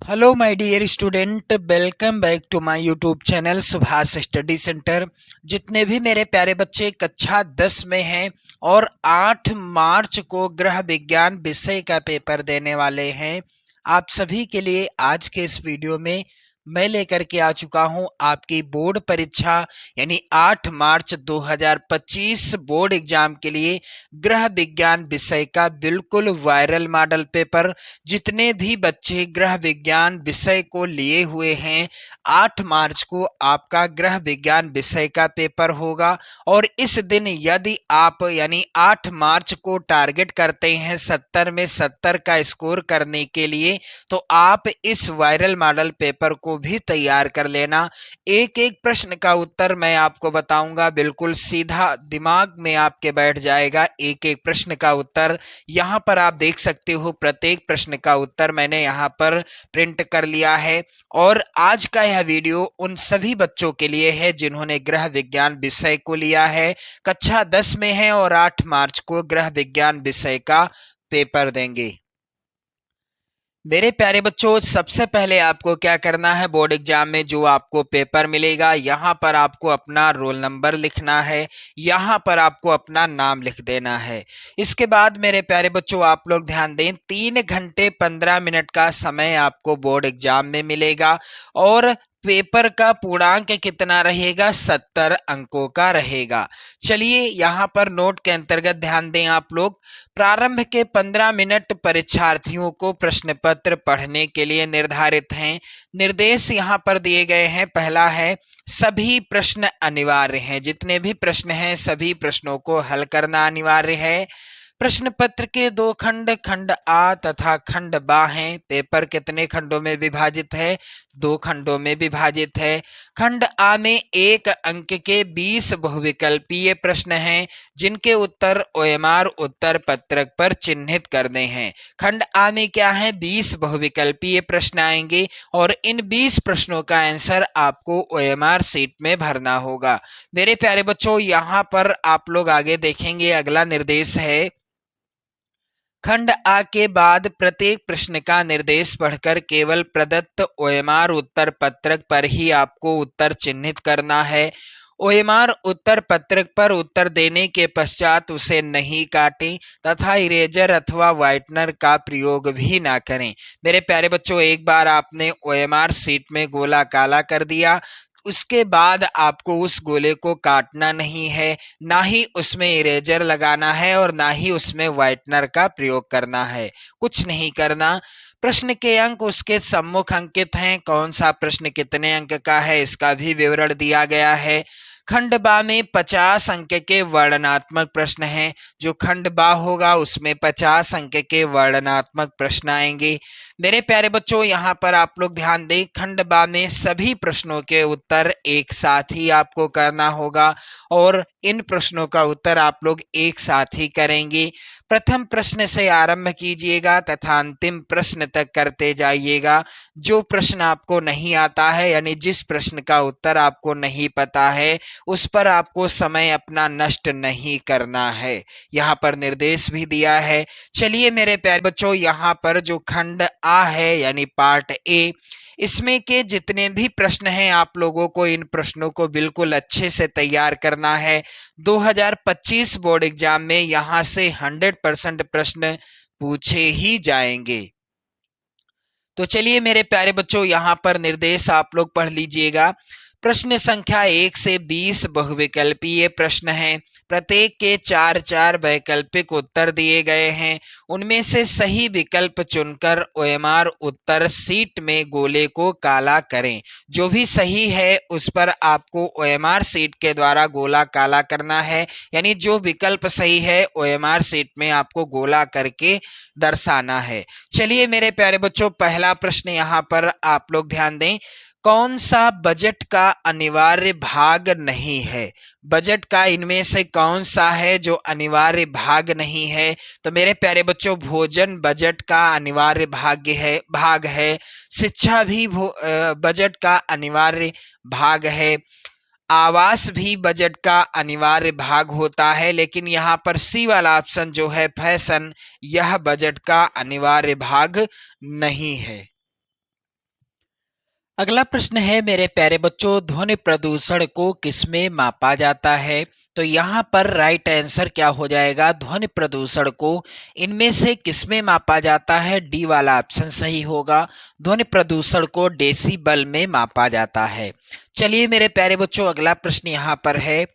Hello my dear student, welcome back to my YouTube channel Subhash study centre. जितने भी मेरे प्यारे बच्चे कक्षा 10 में हैं और 8 मार्च को गृह विज्ञान विषय का पेपर देने वाले हैं, आप सभी के लिए आज के इस वीडियो में मैं लेकर के आ चुका हूं आपकी बोर्ड परीक्षा यानी 8 मार्च 2025 बोर्ड एग्जाम के लिए गृह विज्ञान विषय का बिल्कुल वायरल मॉडल पेपर। जितने भी बच्चे गृह विज्ञान विषय को लिए हुए हैं, 8 मार्च को आपका गृह विज्ञान विषय का पेपर होगा और इस दिन यदि आप यानी 8 मार्च को टारगेट करते हैं 70 में 70 का स्कोर करने के लिए, तो आप इस वायरल मॉडल पेपर को भी तैयार कर लेना। एक एक प्रश्न का उत्तर मैं आपको बताऊंगा, बिल्कुल सीधा दिमाग में आपके बैठ जाएगा। एक एक प्रश्न का उत्तर यहाँ पर आप देख सकते हो, प्रत्येक प्रश्न का उत्तर मैंने यहाँ पर प्रिंट कर लिया है। और आज का यह वीडियो उन सभी बच्चों के लिए है जिन्होंने गृह विज्ञान विषय को लिया है, कक्षा 10 में है और 8 मार्च को गृह विज्ञान विषय का पेपर देंगे। मेरे प्यारे बच्चों, सबसे पहले आपको क्या करना है, बोर्ड एग्जाम में जो आपको पेपर मिलेगा यहाँ पर आपको अपना रोल नंबर लिखना है, यहाँ पर आपको अपना नाम लिख देना है। इसके बाद मेरे प्यारे बच्चों आप लोग ध्यान दें, 3 घंटे 15 मिनट का समय आपको बोर्ड एग्जाम में मिलेगा और पेपर का पूर्णांक कितना रहेगा, 70 अंकों का रहेगा। चलिए यहाँ पर नोट के अंतर्गत ध्यान दें आप लोग। प्रारंभ के 15 मिनट परीक्षार्थियों को प्रश्न पत्र पढ़ने के लिए निर्धारित हैं। निर्देश यहाँ पर दिए गए हैं। पहला है, सभी प्रश्न अनिवार्य हैं। जितने भी प्रश्न हैं सभी प्रश्नों को हल करना अनिवार्य है। प्रश्न पत्र के 2 खंड, खंड आ तथा खंड बा हैं। पेपर कितने खंडों में विभाजित है, 2 खंडों में विभाजित है। खंड आ में 1 अंक के 20 बहुविकल्पीय प्रश्न हैं जिनके उत्तर ओएमआर उत्तर पत्रक पर चिन्हित करने हैं। खंड आ में क्या है, 20 बहुविकल्पीय प्रश्न आएंगे और इन 20 प्रश्नों का आंसर आपको ओएमआर सीट में भरना होगा। मेरे प्यारे बच्चों, यहाँ पर आप लोग आगे देखेंगे, अगला निर्देश है, खंड आ के बाद प्रत्येक प्रश्न का निर्देश पढ़कर केवल प्रदत्त ओएमआर उत्तर पत्रक पर ही आपको उत्तर चिन्हित करना है। ओएमआर उत्तर पत्रक पर उत्तर देने के पश्चात उसे नहीं काटें तथा इरेजर अथवा व्हाइटनर का प्रयोग भी ना करें। मेरे प्यारे बच्चों, एक बार आपने ओएमआर सीट में गोला काला कर दिया, उसके बाद आपको उस गोले को काटना नहीं है, ना ही उसमें इरेजर लगाना है और ना ही उसमें व्हाइटनर का प्रयोग करना है। कुछ नहीं करना। प्रश्न के अंक उसके सम्मुख अंकित हैं। कौन सा प्रश्न कितने अंक का है इसका भी विवरण दिया गया है। खंड बा में 50 अंक के वर्णनात्मक प्रश्न हैं। जो खंड बा होगा उसमें 50 अंक के वर्णनात्मक प्रश्न आएंगे। मेरे प्यारे बच्चों, यहाँ पर आप लोग ध्यान दें, खंड बा में सभी प्रश्नों के उत्तर एक साथ ही आपको करना होगा और इन प्रश्नों का उत्तर आप लोग एक साथ ही करेंगे। प्रथम प्रश्न से आरंभ कीजिएगा तथा अंतिम प्रश्न तक करते जाइएगा। जो प्रश्न आपको नहीं आता है यानी जिस प्रश्न का उत्तर आपको नहीं पता है उस पर आपको समय अपना नष्ट नहीं करना है। यहाँ पर निर्देश भी दिया है। चलिए मेरे प्यारे बच्चों, यहाँ पर जो खंड आ है यानी पार्ट ए, इसमें के जितने भी प्रश्न हैं आप लोगों को इन प्रश्नों को बिल्कुल अच्छे से तैयार करना है। 2025 बोर्ड एग्जाम में यहाँ से 100% प्रश्न पूछे ही जाएंगे। तो चलिए मेरे प्यारे बच्चों, यहाँ पर निर्देश आप लोग पढ़ लीजिएगा। प्रश्न संख्या 1 से 20 बहुविकल्पीय प्रश्न हैं। प्रत्येक के 4-4 वैकल्पिक उत्तर दिए गए हैं। उनमें से सही विकल्प चुनकर ओएमआर उत्तर सीट में गोले को काला करें। जो भी सही है उस पर आपको ओएमआर सीट के द्वारा गोला काला करना है, यानी जो विकल्प सही है ओएमआर सीट में आपको गोला करके दर्शाना है। चलिए मेरे प्यारे बच्चों, पहला प्रश्न यहाँ पर आप लोग ध्यान दें, कौन सा बजट का अनिवार्य भाग नहीं है। बजट का इनमें से कौन सा है जो अनिवार्य भाग नहीं है। तो मेरे प्यारे बच्चों, भोजन बजट का अनिवार्य भाग है। शिक्षा भी बजट का अनिवार्य भाग है। आवास भी बजट का अनिवार्य भाग होता है, लेकिन यहाँ पर सी वाला ऑप्शन जो है फैशन, यह बजट का अनिवार्य भाग नहीं है। अगला प्रश्न है मेरे प्यारे बच्चों, ध्वनि प्रदूषण को किसमें मापा जाता है? तो यहाँ पर राइट आंसर क्या हो जाएगा? ध्वनि प्रदूषण को इनमें से किसमें मापा जाता है? डी वाला ऑप्शन सही होगा। ध्वनि प्रदूषण को डेसिबल में मापा जाता है। चलिए मेरे प्यारे बच्चों, अगला प्रश्न यहाँ पर है,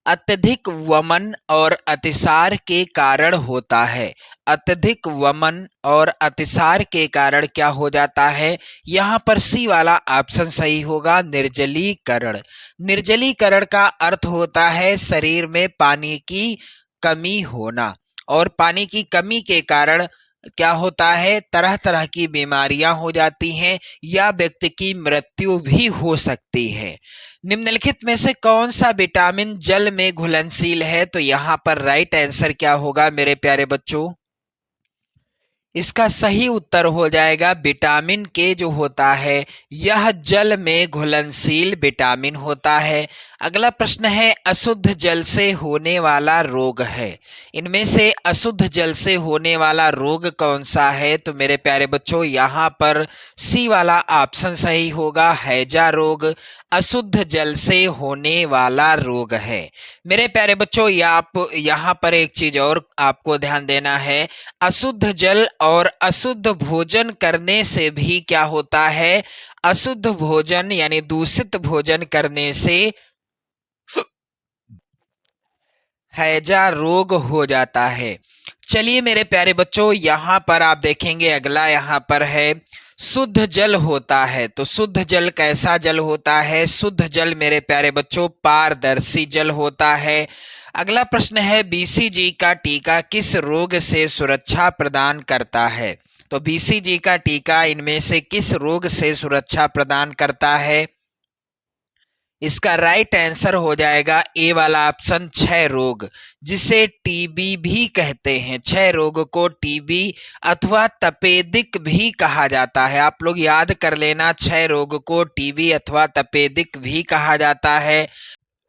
अत्यधिक वमन और अतिसार के कारण होता है। अत्यधिक वमन और अतिसार के कारण क्या हो जाता है? यहाँ पर सी वाला ऑप्शन सही होगा, निर्जलीकरण। निर्जलीकरण का अर्थ होता है शरीर में पानी की कमी होना, और पानी की कमी के कारण क्या होता है? तरह तरह की बीमारियां हो जाती हैं या व्यक्ति की मृत्यु भी हो सकती है। निम्नलिखित में से कौन सा विटामिन जल में घुलनशील है? तो यहाँ पर राइट आंसर क्या होगा मेरे प्यारे बच्चों? इसका सही उत्तर हो जाएगा विटामिन के जो होता है, यह जल में घुलनशील विटामिन होता है। अगला प्रश्न है, अशुद्ध जल से होने वाला रोग है। इनमें से अशुद्ध जल से होने वाला रोग कौन सा है? तो मेरे प्यारे बच्चों, यहाँ पर सी वाला ऑप्शन सही होगा, हैजा रोग अशुद्ध जल से होने वाला रोग है। मेरे प्यारे बच्चों, आप यहाँ पर एक चीज और आपको ध्यान देना है, अशुद्ध जल और अशुद्ध भोजन करने से भी क्या होता है? अशुद्ध भोजन यानी दूषित भोजन करने से हैजा रोग हो जाता है। चलिए मेरे प्यारे बच्चों, यहाँ पर आप देखेंगे, अगला यहाँ पर है, शुद्ध जल होता है। तो शुद्ध जल कैसा जल होता है? शुद्ध जल मेरे प्यारे बच्चों पारदर्शी जल होता है। अगला प्रश्न है, बीसीजी का टीका किस रोग से सुरक्षा प्रदान करता है? तो बीसीजी का टीका इनमें से किस रोग से सुरक्षा प्रदान करता है? इसका राइट आंसर हो जाएगा ए वाला ऑप्शन, क्षय रोग, जिसे टीबी भी कहते हैं। क्षय रोग को टीबी अथवा तपेदिक भी कहा जाता है। आप लोग याद कर लेना, क्षय रोग को टीबी अथवा तपेदिक भी कहा जाता है।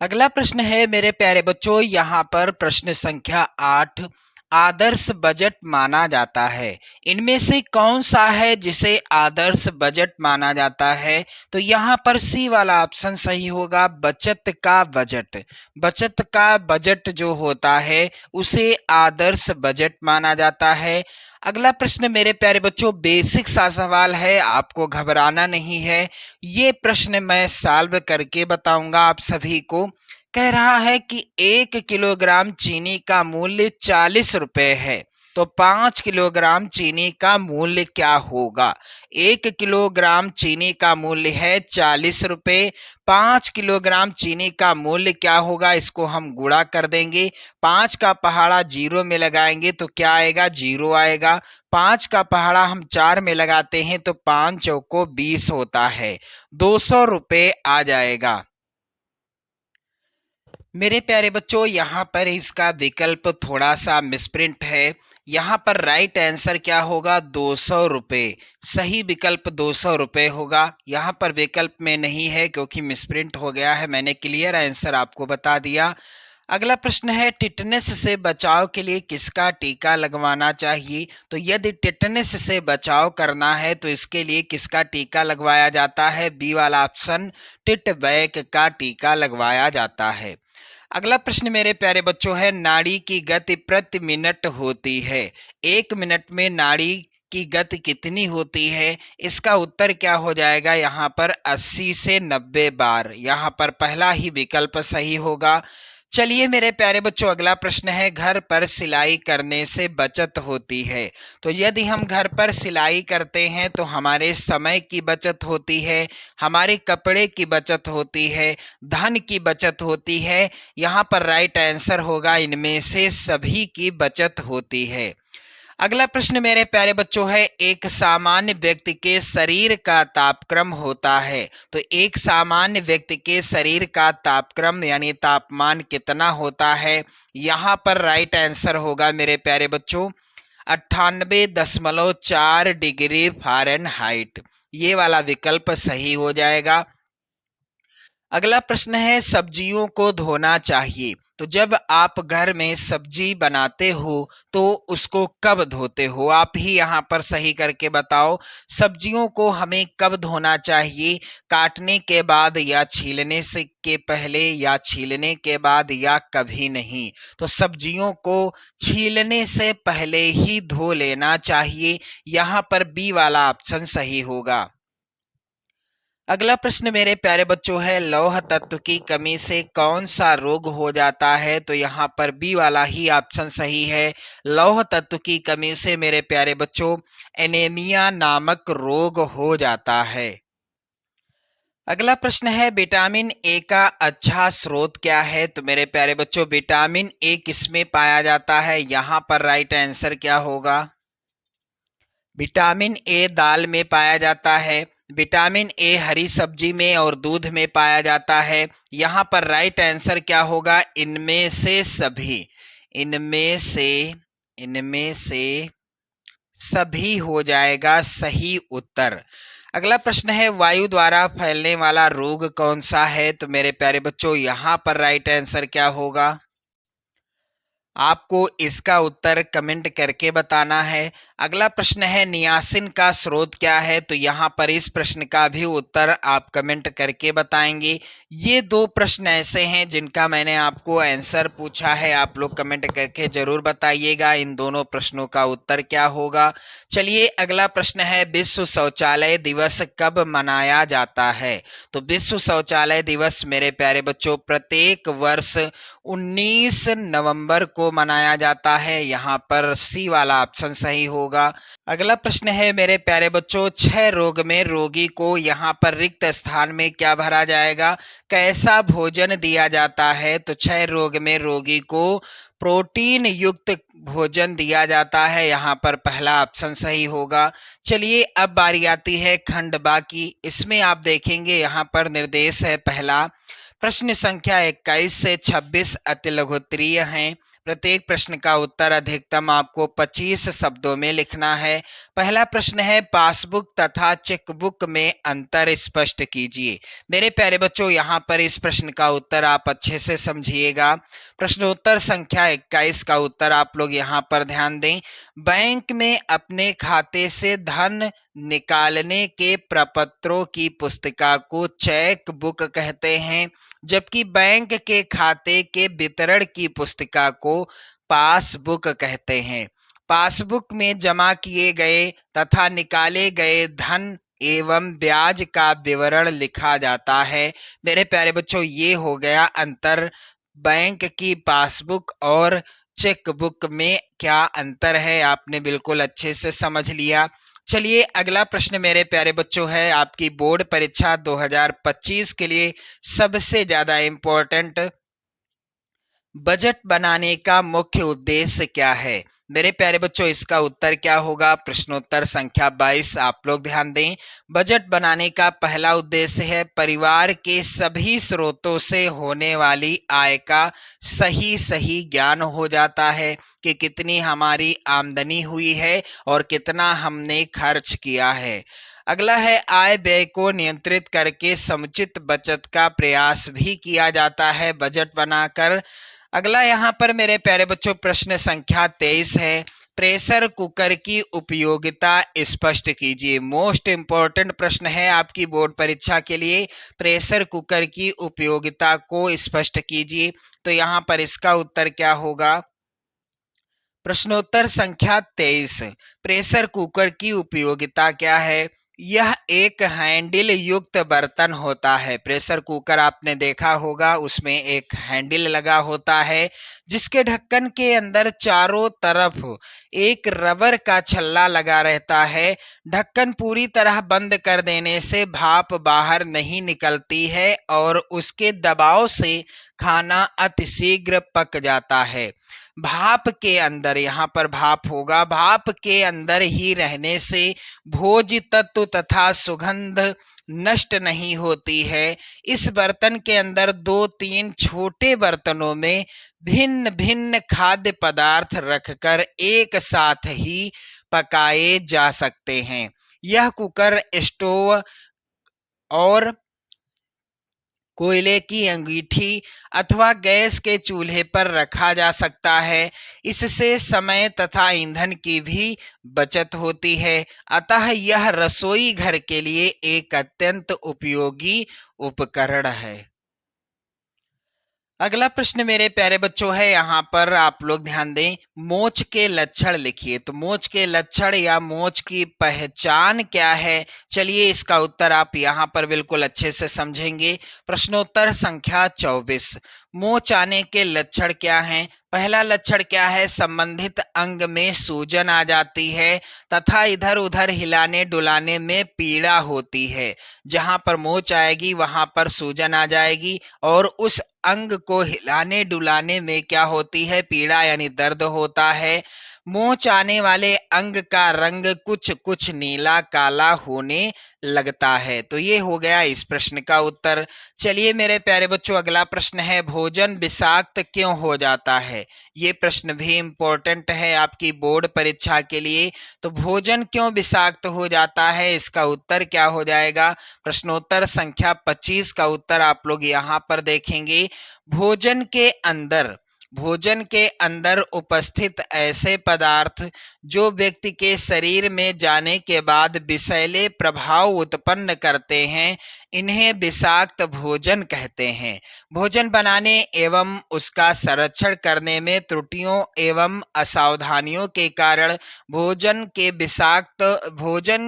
अगला प्रश्न है मेरे प्यारे बच्चों, यहाँ पर प्रश्न संख्या 8, आदर्श बजट माना जाता है। इनमें से कौन सा है जिसे आदर्श बजट माना जाता है? तो यहाँ पर सी वाला ऑप्शन सही होगा, बचत का बजट। बचत का बजट जो होता है उसे आदर्श बजट माना जाता है। अगला प्रश्न मेरे प्यारे बच्चों बेसिक सा सवाल है, आपको घबराना नहीं है। ये प्रश्न मैं सॉल्व करके बताऊंगा आप सभी को। कह रहा है कि 1 किलोग्राम चीनी का मूल्य 40 रुपए है, तो 5 किलोग्राम चीनी का मूल्य क्या होगा? 1 किलोग्राम चीनी का मूल्य है 40 रुपए, 5 किलोग्राम चीनी का मूल्य क्या होगा? इसको हम गुणा कर देंगे, 5 का पहाड़ा 0 में लगाएंगे तो क्या आएगा? 0 आएगा। 5 का पहाड़ा हम 4 में लगाते हैं तो 5 चौको 20 होता है, 200 रुपए आ जाएगा। मेरे प्यारे बच्चों, यहाँ पर इसका विकल्प थोड़ा सा मिसप्रिंट है। यहाँ पर राइट आंसर क्या होगा? 200 रुपये। सही विकल्प 200 रुपये होगा। यहाँ पर विकल्प में नहीं है क्योंकि मिसप्रिंट हो गया है। मैंने क्लियर आंसर आपको बता दिया। अगला प्रश्न है, टिटनेस से बचाव के लिए किसका टीका लगवाना चाहिए? तो यदि टिटनेस से बचाव करना है तो इसके लिए किसका टीका लगवाया जाता है? बी वाला ऑप्शन, टिटवैक का टीका लगवाया जाता है। अगला प्रश्न मेरे प्यारे बच्चों है, नाड़ी की गति प्रति मिनट होती है। 1 मिनट में नाड़ी की गति कितनी होती है? इसका उत्तर क्या हो जाएगा? यहाँ पर 80 से 90 बार। यहाँ पर पहला ही विकल्प सही होगा। चलिए मेरे प्यारे बच्चों, अगला प्रश्न है, घर पर सिलाई करने से बचत होती है। तो यदि हम घर पर सिलाई करते हैं तो हमारे समय की बचत होती है, हमारे कपड़े की बचत होती है, धन की बचत होती है। यहाँ पर राइट आंसर होगा, इनमें से सभी की बचत होती है। अगला प्रश्न मेरे प्यारे बच्चों है, एक सामान्य व्यक्ति के शरीर का तापक्रम होता है। तो एक सामान्य व्यक्ति के शरीर का तापक्रम यानी तापमान कितना होता है? यहाँ पर राइट आंसर होगा मेरे प्यारे बच्चों 98.4 डिग्री फ़ारेनहाइट। ये वाला विकल्प सही हो जाएगा। अगला प्रश्न है, सब्जियों को धोना चाहिए। तो जब आप घर में सब्जी बनाते हो तो उसको कब धोते हो? आप ही यहाँ पर सही करके बताओ। सब्जियों को हमें कब धोना चाहिए? काटने के बाद या छीलने से के पहले या छीलने के बाद या कभी नहीं? तो सब्जियों को छीलने से पहले ही धो लेना चाहिए। यहाँ पर बी वाला ऑप्शन सही होगा। अगला प्रश्न मेरे प्यारे बच्चों है, लौह तत्व की कमी से कौन सा रोग हो जाता है? तो यहाँ पर बी वाला ही ऑप्शन सही है। लौह तत्व की कमी से मेरे प्यारे बच्चों एनीमिया नामक रोग हो जाता है। अगला प्रश्न है, विटामिन ए का अच्छा स्रोत क्या है? तो मेरे प्यारे बच्चों विटामिन ए किसमें पाया जाता है? यहाँ पर राइट आंसर क्या होगा? विटामिन ए दाल में पाया जाता है। विटामिन ए हरी सब्जी में और दूध में पाया जाता है। यहाँ पर राइट आंसर क्या होगा? इनमें से सभी, इनमें से सभी हो जाएगा सही उत्तर। अगला प्रश्न है, वायु द्वारा फैलने वाला रोग कौन सा है? तो मेरे प्यारे बच्चों यहाँ पर राइट आंसर क्या होगा? आपको इसका उत्तर कमेंट करके बताना है। अगला प्रश्न है, नियासिन का स्रोत क्या है? तो यहाँ पर इस प्रश्न का भी उत्तर आप कमेंट करके बताएंगे। ये दो प्रश्न ऐसे हैं जिनका मैंने आपको आंसर पूछा है, आप लोग कमेंट करके जरूर बताइएगा इन दोनों प्रश्नों का उत्तर क्या होगा। चलिए अगला प्रश्न है, विश्व शौचालय दिवस कब मनाया जाता है? तो विश्व शौचालय दिवस मेरे प्यारे बच्चों प्रत्येक वर्ष 19 नवंबर को मनाया जाता है। यहाँ पर सी वाला ऑप्शन सही होगा। अगला प्रश्न है मेरे प्यारे बच्चों, क्षय रोग में रोगी को यहाँ पर रिक्त स्थान में क्या भरा जाएगा? कैसा भोजन दिया जाता है? तो क्षय रोग में रोगी को प्रोटीन युक्त भोजन दिया जाता है। यहाँ पर पहला ऑप्शन सही होगा। चलिए अब बारी आती है खंड बाकी। इसमें आप देखेंगे यहाँ पर निर्देश है पहला, प्रश्न संख्या 21 से 26 अति लघुत्तरीय हैं। प्रत्येक प्रश्न का उत्तर अधिकतम आपको 25 शब्दों में लिखना है। पहला प्रश्न है, पासबुक तथा चेकबुक में अंतर स्पष्ट कीजिए। मेरे प्यारे बच्चों यहाँ पर इस प्रश्न का उत्तर आप अच्छे से समझिएगा। प्रश्नोत्तर संख्या 21 का उत्तर आप लोग यहाँ पर ध्यान दें। बैंक में अपने खाते से धन निकालने के प्रपत्रों की पुस्तिका को चेक बुक कहते हैं, जबकि बैंक के खाते के वितरण की पुस्तिका को पासबुक कहते हैं। पासबुक में जमा किए गए तथा निकाले गए धन एवं ब्याज का विवरण लिखा जाता है। मेरे प्यारे बच्चों ये हो गया अंतर। बैंक की पासबुक और चेकबुक में क्या अंतर है आपने बिल्कुल अच्छे से समझ लिया। चलिए अगला प्रश्न मेरे प्यारे बच्चों है आपकी बोर्ड परीक्षा 2025 के लिए सबसे ज्यादा इम्पोर्टेंट, बजट बनाने का मुख्य उद्देश्य क्या है? मेरे प्यारे बच्चों इसका उत्तर क्या होगा? प्रश्नोत्तर संख्या 22 आप लोग ध्यान दें। बजट बनाने का पहला उद्देश्य है परिवार के सभी स्रोतों से होने वाली आय का सही ज्ञान हो जाता है कि कितनी हमारी आमदनी हुई है और कितना हमने खर्च किया है। अगला है आय व्यय को नियंत्रित करके समुचित बचत का प्रयास भी किया जाता है बजट बनाकर। अगला यहाँ पर मेरे प्यारे बच्चों प्रश्न संख्या 23 है, प्रेशर कुकर की उपयोगिता स्पष्ट कीजिए। मोस्ट इंपॉर्टेंट प्रश्न है आपकी बोर्ड परीक्षा के लिए, प्रेशर कुकर की उपयोगिता को स्पष्ट कीजिए। तो यहाँ पर इसका उत्तर क्या होगा? प्रश्नोत्तर संख्या 23, प्रेशर कुकर की उपयोगिता क्या है? यह एक हैंडल युक्त बर्तन होता है। प्रेशर कुकर आपने देखा होगा, उसमें एक हैंडल लगा होता है जिसके ढक्कन के अंदर चारों तरफ एक रबर का छल्ला लगा रहता है। ढक्कन पूरी तरह बंद कर देने से भाप बाहर नहीं निकलती है और उसके दबाव से खाना अतिशीघ्र पक जाता है। भाप के अंदर, यहाँ पर भाप होगा, भाप के अंदर ही रहने से भोज्य तत्व तथा सुगंध नष्ट नहीं होती है। इस बर्तन के अंदर 2-3 छोटे बर्तनों में भिन्न भिन्न खाद्य पदार्थ रखकर एक साथ ही पकाए जा सकते हैं। यह कुकर स्टोव और कोयले की अंगीठी अथवा गैस के चूल्हे पर रखा जा सकता है। इससे समय तथा ईंधन की भी बचत होती है। अतः यह रसोई घर के लिए एक अत्यंत उपयोगी उपकरण है। अगला प्रश्न मेरे प्यारे बच्चों है, यहाँ पर आप लोग ध्यान दें, मोच के लक्षण लिखिए। तो मोच के लक्षण या मोच की पहचान क्या है? चलिए इसका उत्तर आप यहाँ पर बिल्कुल अच्छे से समझेंगे। प्रश्नोत्तर संख्या 24। मोच आने के लक्षण क्या हैं? पहला लक्षण क्या है? संबंधित अंग में सूजन आ जाती है तथा इधर उधर हिलाने डुलाने में पीड़ा होती है। जहां पर मोच आएगी वहां पर सूजन आ जाएगी और उस अंग को हिलाने डुलाने में क्या होती है? पीड़ा यानी दर्द होता है। मोच आने वाले अंग का रंग कुछ कुछ नीला काला होने लगता है। तो ये हो गया इस प्रश्न का उत्तर। चलिए मेरे प्यारे बच्चों, अगला प्रश्न है, भोजन विषाक्त क्यों हो जाता है? ये प्रश्न भी इम्पोर्टेंट है आपकी बोर्ड परीक्षा के लिए। तो भोजन क्यों विषाक्त हो जाता है, इसका उत्तर क्या हो जाएगा? प्रश्नोत्तर संख्या 25 का उत्तर आप लोग यहाँ पर देखेंगे। भोजन के अंदर उपस्थित ऐसे पदार्थ जो व्यक्ति के शरीर में जाने के बाद विषैले प्रभाव उत्पन्न करते हैं, इन्हें विषाक्त भोजन कहते हैं। भोजन बनाने एवं उसका संरक्षण करने में त्रुटियों एवं असावधानियों के कारण भोजन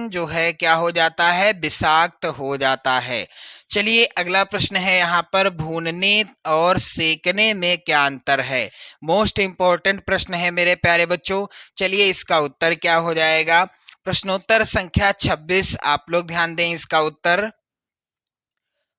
जो है क्या हो जाता है? विषाक्त हो जाता है। चलिए अगला प्रश्न है, यहाँ पर भूनने और सेकने में क्या अंतर है? मोस्ट इंपॉर्टेंट प्रश्न है मेरे प्यारे बच्चों। चलिए इसका उत्तर क्या हो जाएगा? प्रश्नोत्तर संख्या 26 आप लोग ध्यान दें इसका उत्तर।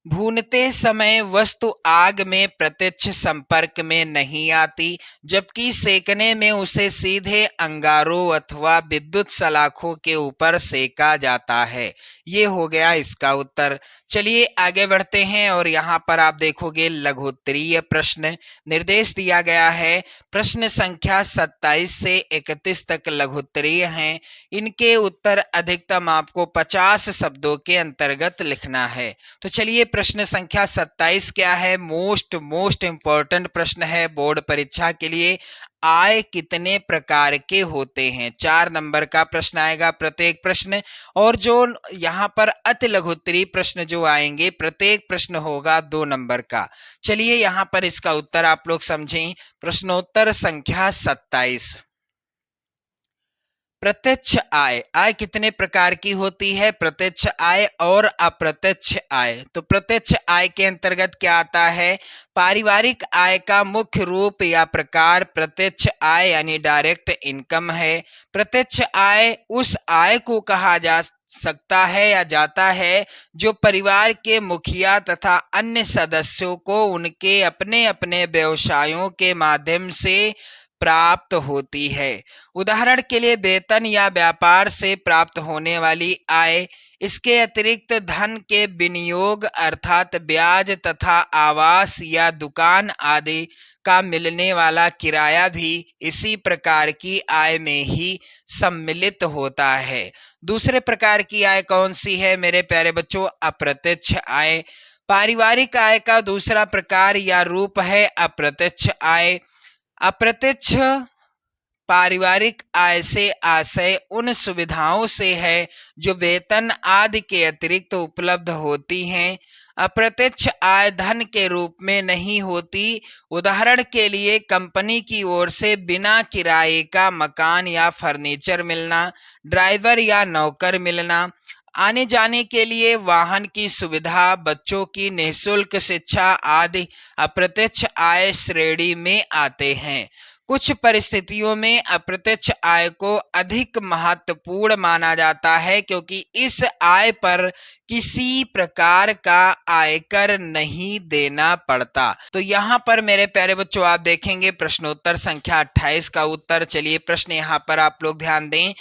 भूनते समय वस्तु आग में प्रत्यक्ष संपर्क में नहीं आती, जबकि सेकने में उसे सीधे अंगारों अथवा विद्युत सलाखों के ऊपर सेका जाता है। ये हो गया इसका उत्तर। चलिए आगे बढ़ते हैं और यहाँ पर आप देखोगे लघुत्तरीय प्रश्न निर्देश दिया गया है। प्रश्न संख्या 27 से 31 तक लघुत्तरीय हैं। इनके उत्तर अधिकतम आपको 50 शब्दों के अंतर्गत लिखना है। तो चलिए प्रश्न संख्या 27 क्या है? मोस्ट इंपॉर्टेंट प्रश्न है बोर्ड परीक्षा के लिए। आय कितने प्रकार के होते हैं? 4 नंबर का प्रश्न आएगा प्रत्येक प्रश्न, और जो यहाँ पर अति लघुत्तरीय प्रश्न जो आएंगे प्रत्येक प्रश्न होगा 2 नंबर का। चलिए यहाँ पर इसका उत्तर आप लोग समझें। प्रश्नोत्तर संख्या 27। प्रत्यक्ष आय कितने प्रकार की होती है? प्रत्यक्ष आय और अप्रत्यक्ष आय। तो प्रत्यक्ष आय के अंतर्गत क्या आता है? पारिवारिक आय का मुख्य रूप या प्रकार प्रत्यक्ष आय यानी डायरेक्ट इनकम है। प्रत्यक्ष आय उस आय को कहा जा सकता है या जाता है जो परिवार के मुखिया तथा अन्य सदस्यों को उनके अपने अपने व्यवसायों के माध्यम से प्राप्त होती है। उदाहरण के लिए वेतन या व्यापार से प्राप्त होने वाली आय। इसके अतिरिक्त धन के विनियोग अर्थात ब्याज तथा आवास या दुकान आदि का मिलने वाला किराया भी इसी प्रकार की आय में ही सम्मिलित होता है। दूसरे प्रकार की आय कौन सी है मेरे प्यारे बच्चों? अप्रत्यक्ष आय। पारिवारिक आय का दूसरा प्रकार या रूप है अप्रत्यक्ष आय। अप्रत्यक्ष पारिवारिक आय से आशय उन सुविधाओं से है जो वेतन आदि के अतिरिक्त उपलब्ध होती हैं। अप्रत्यक्ष आय धन के रूप में नहीं होती। उदाहरण के लिए कंपनी की ओर से बिना किराए का मकान या फर्नीचर मिलना, ड्राइवर या नौकर मिलना, आने जाने के लिए वाहन की सुविधा, बच्चों की निःशुल्क शिक्षा आदि अप्रत्यक्ष आय श्रेणी में आते हैं। कुछ परिस्थितियों में अप्रत्यक्ष आय को अधिक महत्वपूर्ण माना जाता है क्योंकि इस आय पर किसी प्रकार का आयकर नहीं देना पड़ता। तो यहाँ पर मेरे प्यारे बच्चों आप देखेंगे प्रश्नोत्तर संख्या 28 का उत्तर। चलिए प्रश्न यहाँ पर आप लोग ध्यान दें।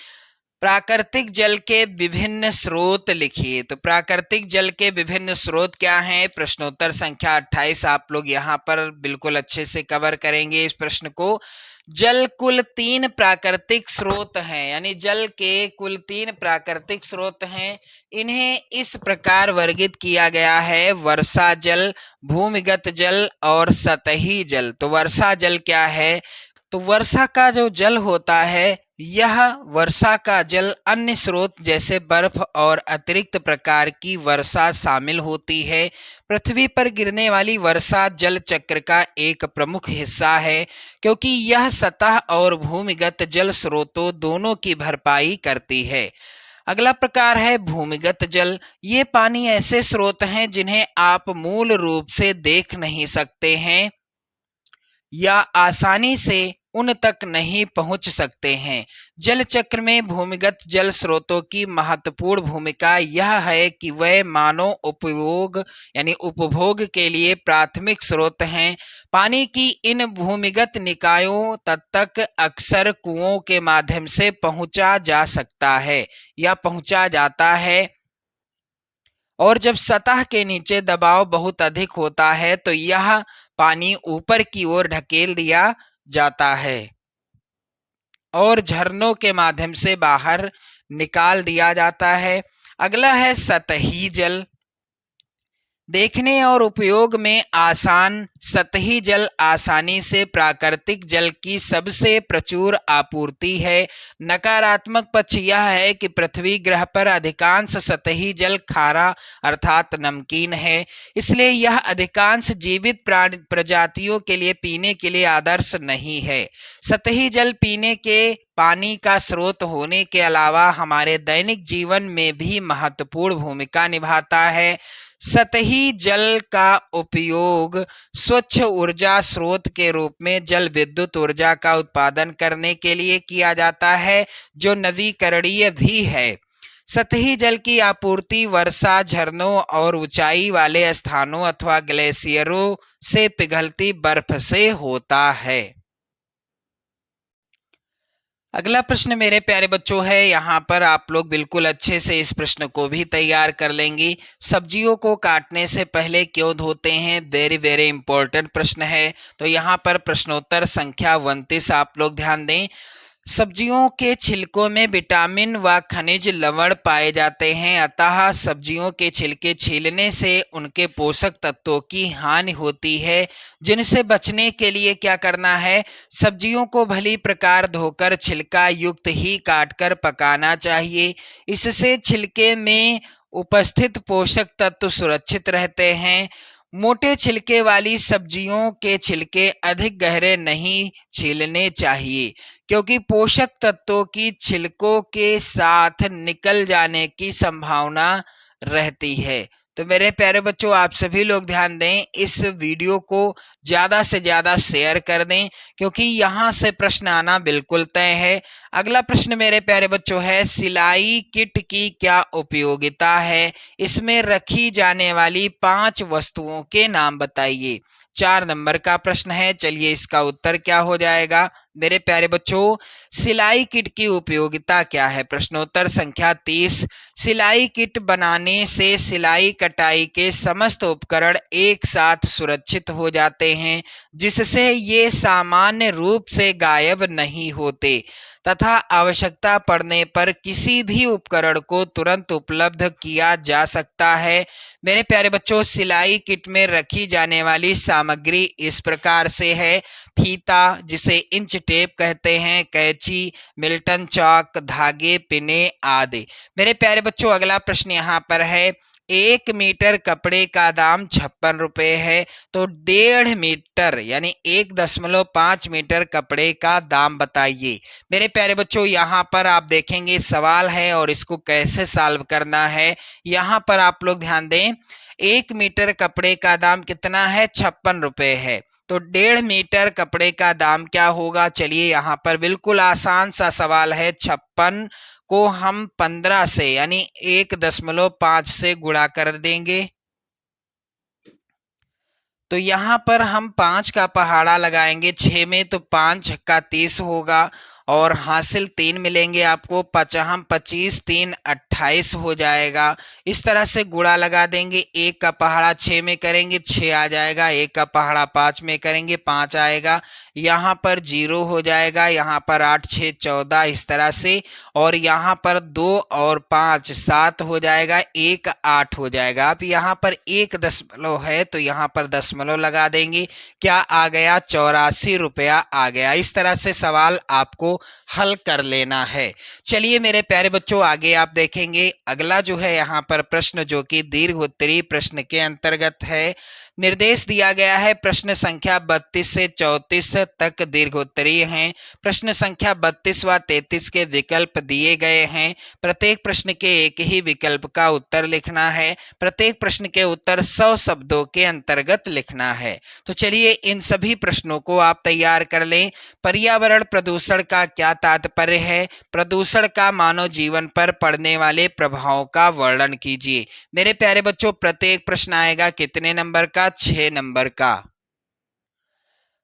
प्राकृतिक जल के विभिन्न स्रोत लिखिए। तो प्राकृतिक जल के विभिन्न स्रोत क्या हैं? प्रश्नोत्तर संख्या 28 आप लोग यहाँ पर बिल्कुल अच्छे से कवर करेंगे इस प्रश्न को। जल कुल 3 प्राकृतिक स्रोत हैं, यानी जल के कुल 3 प्राकृतिक स्रोत हैं। इन्हें इस प्रकार वर्गीकृत किया गया है: वर्षा जल, भूमिगत जल और सतही जल। तो वर्षा जल क्या है? तो वर्षा का जो जल होता है, यह वर्षा का जल अन्य स्रोत जैसे बर्फ और अतिरिक्त प्रकार की वर्षा शामिल होती है। पृथ्वी पर गिरने वाली वर्षा जल चक्र का एक प्रमुख हिस्सा है, क्योंकि यह सतह और भूमिगत जल स्रोतों दोनों की भरपाई करती है। अगला प्रकार है भूमिगत जल। ये पानी ऐसे स्रोत हैं जिन्हें आप मूल रूप से देख नहीं सकते हैं या आसानी से उन तक नहीं पहुंच सकते हैं। जल चक्र में भूमिगत जल स्रोतों की महत्वपूर्ण भूमिका यह है कि वे मानव उपयोग यानी उपभोग के लिए प्राथमिक स्रोत हैं। पानी की इन भूमिगत निकायों तक अक्सर कुओं के माध्यम से पहुंचा जा सकता है या पहुंचा जाता है, और जब सतह के नीचे दबाव बहुत अधिक होता है तो यह पानी ऊपर की ओर ढकेल दिया जाता है और झरनों के माध्यम से बाहर निकाल दिया जाता है। अगला है सतही जल। देखने और उपयोग में आसान सतही जल आसानी से प्राकृतिक जल की सबसे प्रचुर आपूर्ति है। नकारात्मक पक्ष यह है कि पृथ्वी ग्रह पर अधिकांश सतही जल खारा अर्थात नमकीन है, इसलिए यह अधिकांश जीवित प्रजातियों के लिए पीने के लिए आदर्श नहीं है। सतही जल पीने के पानी का स्रोत होने के अलावा हमारे दैनिक जीवन में भी महत्वपूर्ण भूमिका निभाता है। सतही जल का उपयोग स्वच्छ ऊर्जा स्रोत के रूप में जल विद्युत ऊर्जा का उत्पादन करने के लिए किया जाता है, जो नवीकरणीय भी है। सतही जल की आपूर्ति वर्षा, झरनों और ऊंचाई वाले स्थानों अथवा ग्लेशियरों से पिघलती बर्फ से होता है। अगला प्रश्न मेरे प्यारे बच्चों है, यहाँ पर आप लोग बिल्कुल अच्छे से इस प्रश्न को भी तैयार कर लेंगे। सब्जियों को काटने से पहले क्यों धोते हैं? वेरी वेरी इंपॉर्टेंट प्रश्न है। तो यहाँ पर प्रश्नोत्तर संख्या 29 आप लोग ध्यान दें। सब्जियों के छिलकों में विटामिन व खनिज लवण पाए जाते हैं, अतः सब्जियों के छिलके छीलने से उनके पोषक तत्वों की हानि होती है, जिनसे बचने के लिए क्या करना है? सब्जियों को भली प्रकार धोकर छिलका युक्त ही काटकर पकाना चाहिए। इससे छिलके में उपस्थित पोषक तत्व सुरक्षित रहते हैं। मोटे छिलके वाली सब्जियों के छिलके अधिक गहरे नहीं छीलने चाहिए, क्योंकि पोषक तत्वों की छिलकों के साथ निकल जाने की संभावना रहती है। तो मेरे प्यारे बच्चों, आप सभी लोग ध्यान दें, इस वीडियो को ज़्यादा से ज़्यादा शेयर कर दें, क्योंकि यहाँ से प्रश्न आना बिल्कुल तय है। अगला प्रश्न मेरे प्यारे बच्चों है, सिलाई किट की क्या उपयोगिता है? इसमें रखी जाने वाली 5 वस्तुओं के नाम बताइए। 4 नंबर का प्रश्न है। चलिए इसका उत्तर क्या हो जाएगा मेरे प्यारे बच्चों? सिलाई किट की उपयोगिता क्या है? प्रश्नोत्तर संख्या 30। सिलाई किट बनाने से सिलाई कटाई के समस्त उपकरण एक साथ सुरक्षित हो जाते हैं, जिससे ये सामान्य रूप से गायब नहीं होते तथा आवश्यकता पड़ने पर किसी भी उपकरण को तुरंत उपलब्ध किया जा सकता है। मेरे प्यारे बच्चों, सिलाई किट में रखी जाने वाली सामग्री इस प्रकार से है: फीता, जिसे इंच टेप कहते हैं, कैंची, मिल्टन चौक, धागे, पिने आदि। मेरे प्यारे बच्चों, अगला प्रश्न यहाँ पर है, 1 मीटर कपड़े का दाम 56 रुपये है, तो 1.5 मीटर यानी 1.5 मीटर कपड़े का दाम बताइए। मेरे प्यारे बच्चों, यहाँ पर आप देखेंगे सवाल है और इसको कैसे सॉल्व करना है, यहाँ पर आप लोग ध्यान दें। 1 मीटर कपड़े का दाम कितना है? 56 रुपये है, तो 1.5 मीटर कपड़े का दाम क्या होगा? चलिए यहाँ पर बिल्कुल आसान सा सवाल है। 56 को हम 15 से यानी 1.5 से गुणा कर देंगे, तो यहाँ पर हम 5 का पहाड़ा लगाएंगे 6 में, तो 5 छक्का 30 होगा और हासिल 3 मिलेंगे आपको। 5 25 3 28 हो जाएगा। इस तरह से गुणा लगा देंगे। 1 का पहाड़ा 6 में करेंगे 6 आ जाएगा, 1 का पहाड़ा 5 में करेंगे 5 आएगा, यहाँ पर 0 हो जाएगा, यहाँ पर 8 6 14 इस तरह से, और यहाँ पर 2 और 5 7 हो जाएगा, 1 8 हो जाएगा। अब यहाँ पर 1 दशमलव है तो यहाँ पर दशमलव लगा देंगे। क्या आ गया? 84 रुपया आ गया। इस तरह से सवाल आपको हल कर लेना है। चलिए मेरे प्यारे बच्चों, आगे आप देखेंगे अगला जो है यहाँ पर प्रश्न जो कि दीर्घ उत्तरीय प्रश्न के अंतर्गत है। निर्देश दिया गया है प्रश्न संख्या 32 से 34 तक दीर्घ उत्तरीय हैं। प्रश्न संख्या 32 व 33 के विकल्प दिए गए हैं। प्रत्येक प्रश्न के एक ही विकल्प का उत्तर लिखना है। प्रत्येक प्रश्न के उत्तर 100 शब्दों के अंतर्गत लिखना है। तो चलिए इन सभी प्रश्नों को आप तैयार कर लें। पर्यावरण प्रदूषण का क्या तात्पर्य है? प्रदूषण का मानव जीवन पर पड़ने वाले प्रभावों का वर्णन कीजिए। मेरे प्यारे बच्चों, प्रत्येक प्रश्न आएगा कितने नंबर का? 6 नंबर का।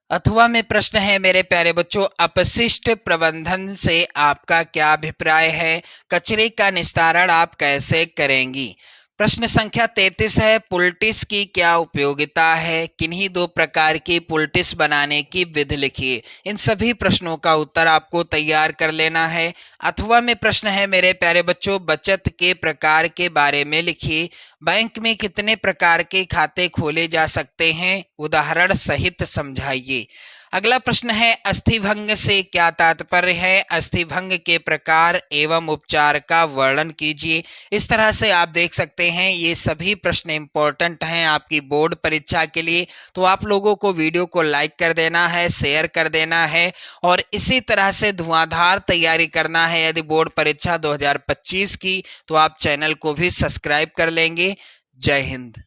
अथवा में प्रश्न है मेरे प्यारे बच्चों, अपशिष्ट प्रबंधन से आपका क्या अभिप्राय है? कचरे का निस्तारण आप कैसे करेंगी? प्रश्न संख्या 33 है, पुलटिस की क्या उपयोगिता है? किन्हीं 2 प्रकार की पुलटिस बनाने की विधि लिखिए। इन सभी प्रश्नों का उत्तर आपको तैयार कर लेना है। अथवा में प्रश्न है मेरे प्यारे बच्चों, बचत के प्रकार के बारे में लिखिए। बैंक में कितने प्रकार के खाते खोले जा सकते हैं? उदाहरण सहित समझाइए। अगला प्रश्न है, अस्थिभंग से क्या तात्पर्य है? अस्थिभंग के प्रकार एवं उपचार का वर्णन कीजिए। इस तरह से आप देख सकते हैं ये सभी प्रश्न इंपॉर्टेंट हैं आपकी बोर्ड परीक्षा के लिए। तो आप लोगों को वीडियो को लाइक कर देना है, शेयर कर देना है, और इसी तरह से धुआंधार तैयारी करना है यदि बोर्ड परीक्षा 2025 की, तो आप चैनल को भी सब्सक्राइब कर लेंगे। जय हिंद।